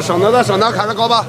升的，开始搞吧。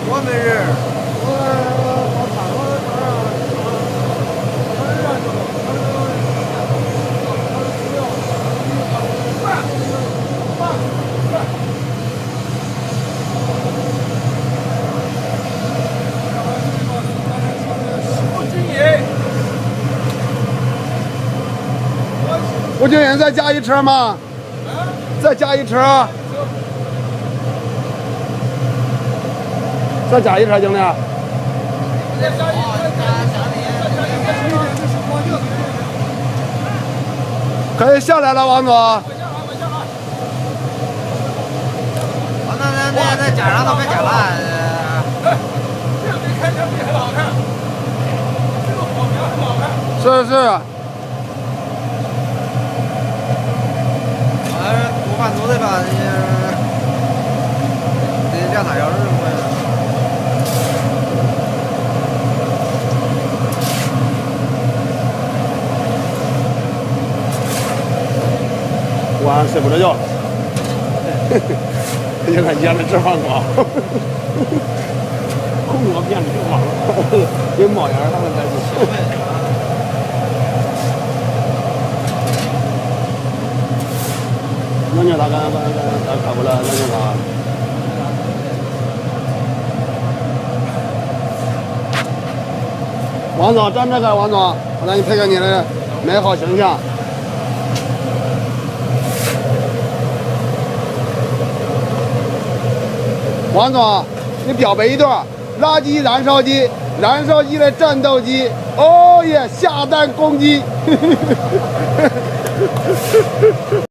我没人。吴经理再加一车吗？再加一车。再加一车，经理。可以下来了，王总。那再加上都别加了。是是。多半都得吧，得2-3小时回来。晚上睡不着觉，你看眼里直放光，空我变得挺光了，有冒烟他们在一起。冷静他刚开过来，冷静他。王总站这个，王总，我让你拍个你的美好形象。王总，你标配一段垃圾燃烧机，燃烧机的战斗机，哦耶，下蛋公鸡。